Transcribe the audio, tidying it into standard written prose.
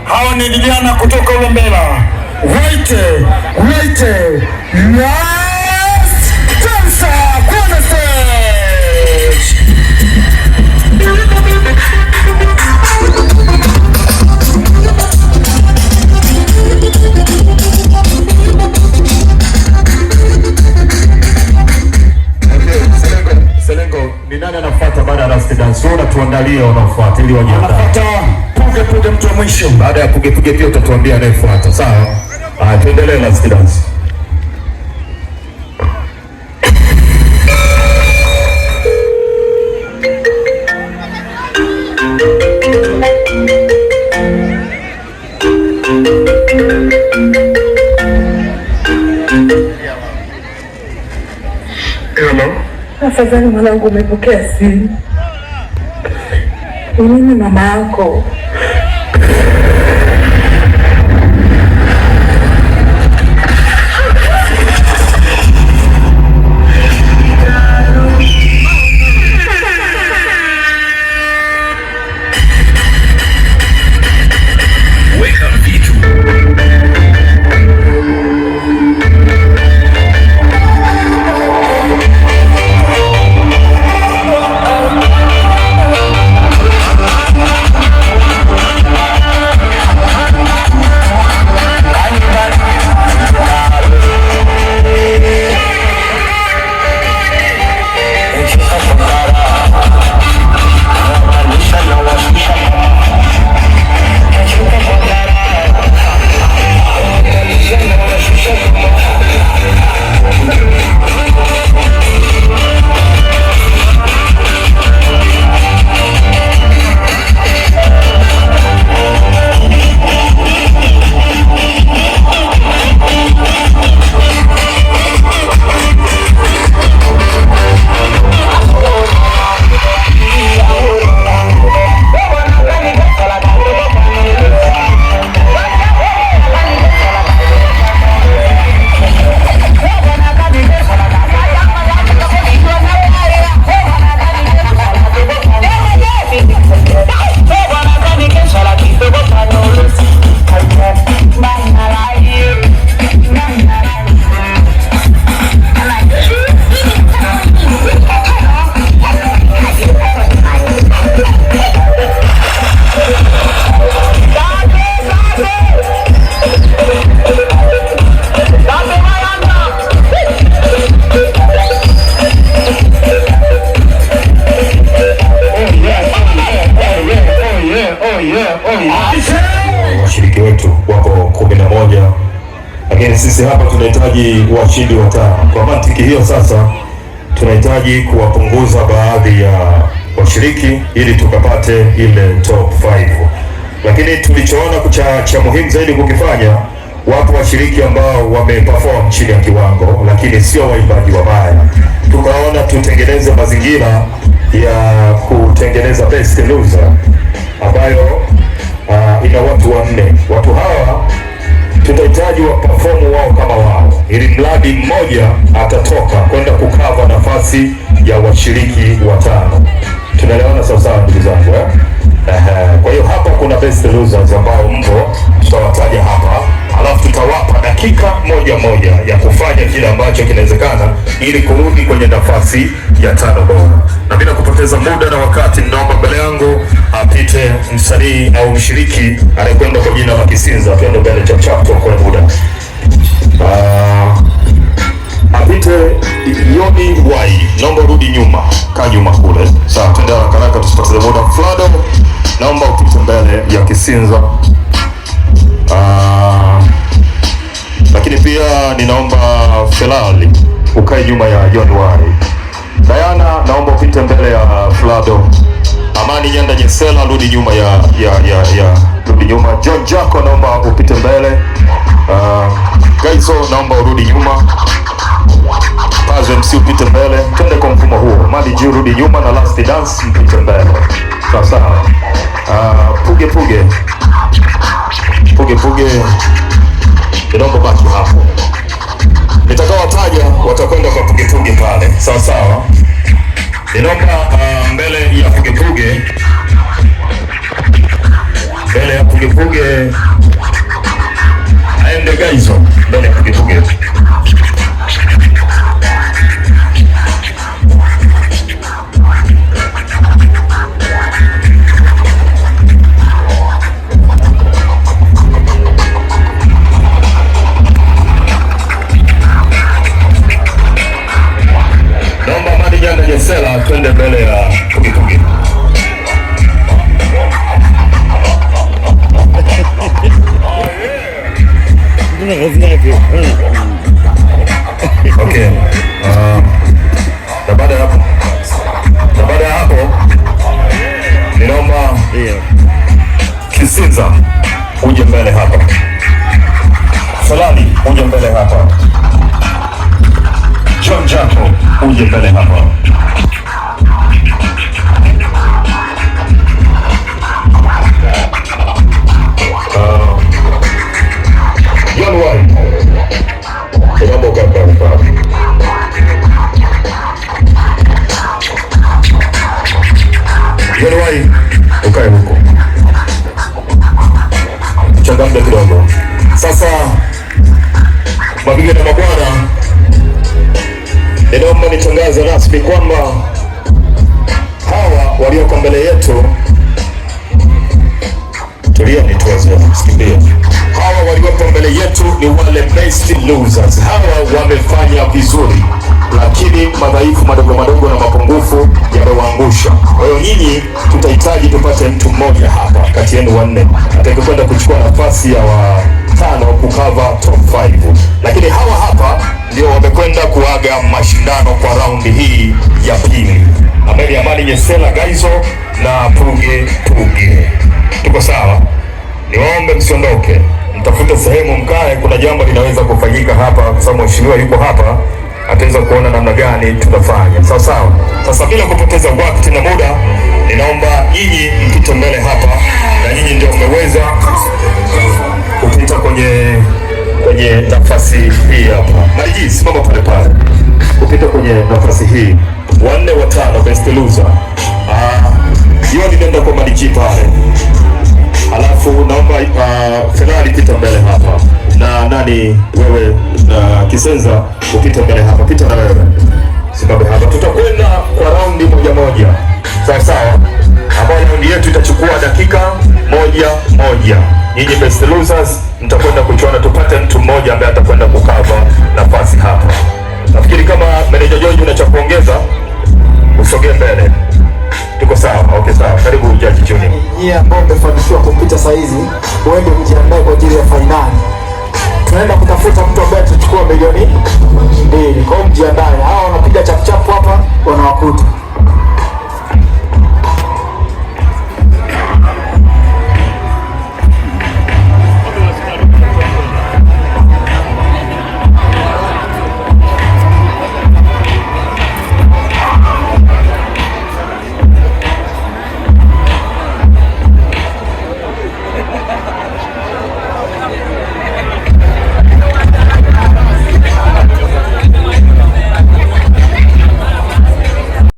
Hawa ni vijana kutoka Ulembela. Waite last dancer kwenye stage. Selengo, ni nani anafuata baada ya last dance? Wewe tuandalie unafuata ili wajiandae. Anafuata Puge mtu wa mwisho. Baada ya Puge pia utatuambia anayefuata. Sawa? Tuendelee last dance. Hello. Afadhali mwanangu umepokea simu. Mimi mama yako. Washiriki wetu wako 11, lakini sisi hapa tunahitaji washindi watano. Kwa mantiki hiyo sasa tunahitaji kuwapunguza baadhi ya washiriki ili tukapate ile top 5. Lakini tulichoona cha muhimu zaidi kukifanya, wapo washiriki ambao wameperform chini ya kiwango lakini sio waimbaji wabaya. Tukaona tutengeneze mazingira ya kutengeneza best loser ambayo ina watu 4. Watu hawa tutahitaji wa perform wao kama wao, ili mradi mmoja atatoka kwenda kukava nafasi ya washiriki watano. Tunaelewana sawa ndugu zangu eh? Kwa hiyo hapa kuna best losers ambao mpo, tutawataja hapa, alafu tutawapa dakika moja ya kufanya kile ambacho kinawezekana ili kurudi kwenye nafasi ya 5 bora. Na bila kupoteza muda na wakati, naomba mbele yangu apite msanii au mshiriki anayekwenda kwa jina la Kisinza, twende mbele chapchap kwa muda. Apite Yoni Wai, naomba rudi nyuma, kaa nyuma kule. Sawa, twende haraka tusipoteze muda. Flado, naomba upite mbele ya Kisinza. Lakini pia ninaomba Felali ukae nyuma ya Yoni Wai. Diana, naomba upite mbele ya Flado. Amani Nyanda Nyesela, rudi nyuma rudi nyuma. John Jacko, naomba upite mbele. Gaizo, naomba urudi nyuma. Pazo MC upite mbele. Twende kwa mfumo huo. Mali Juu rudi nyuma na Last Dance mpite mbele. Sawa. Puge. Naomba baki hapo. Nitakawataja watakwenda kwa Puge pale. Sawa. Ninaomba mbele ya Puge. Mbele ya Pugepuge aende Gaizo mbele ya Pugepuge. Naomba Madi Janga Jesela twende mbele ya Pugepuge. Okay. Na baada ya hapo ninaomba Kisinza uje mbele hapa. Salali uje mbele hapa. John Jaco uje mbele hapa. John White Mambo kaka hapa. John ukae huko. Changamka kidogo. Sasa mabibi na mabwana, ninaomba nitangaze rasmi kwamba hawa walioko mbele yetu, tulia nituwaze msikimbie. Hawa waliopo mbele yetu ni wale best losers. Hawa wamefanya vizuri, lakini madhaifu madogo madogo na mapungufu yamewaangusha. Kwa hiyo nyinyi tutahitaji tupate mtu mmoja hapa kati yenu wanne atakayekwenda kuchukua nafasi ya watano kukava top 5. Lakini hawa hapa ndio wamekwenda kuaga mashindano kwa raundi hii ya pili. Ameli Amani Jesela Gaizo na Pugepuge. Tuko sawa? Niombe msiondoke. Mtafute sehemu mkae, kuna jambo linaweza kufanyika hapa kwa sababu mheshimiwa yuko hapa, ataweza kuona namna gani tutafanya. Sawa sawa. Sasa bila kupoteza wakati na muda, ninaomba nyinyi mpite mbele hapa, na nyinyi ndio mmeweza kupita kwenye nafasi hii hapa. Mariji, simama pale pale. Kupita kwenye nafasi hii. 4 5 best loser. Hiyo nenda kwa Mariji pale. Alafu naomba Ferrari pita mbele hapa. Na nani wewe Kisenza upite mbele hapa. Pita na wewe. Simame hapa. Tutakwenda kwa raundi moja. Sawa sawa. Ambayo raundi yetu itachukua dakika moja. Nyinyi best losers mtakwenda kuchuana, tupate mtu mmoja ambaye atakwenda kukava nafasi hapa. Nafikiri kama Meneja George una cha kuongeza, usogee mbele. Tuko sawa? Okay, sawa. Karibu Jaji Junior. Ambao mmefanikiwa kupita saa hizi, uende mjiandae kwa ajili ya fainali. Tunaenda kutafuta mtu ambaye atachukua milioni 2. Kwa hiyo mjiandae. Hao wanapiga chap hapa, wanawakuta.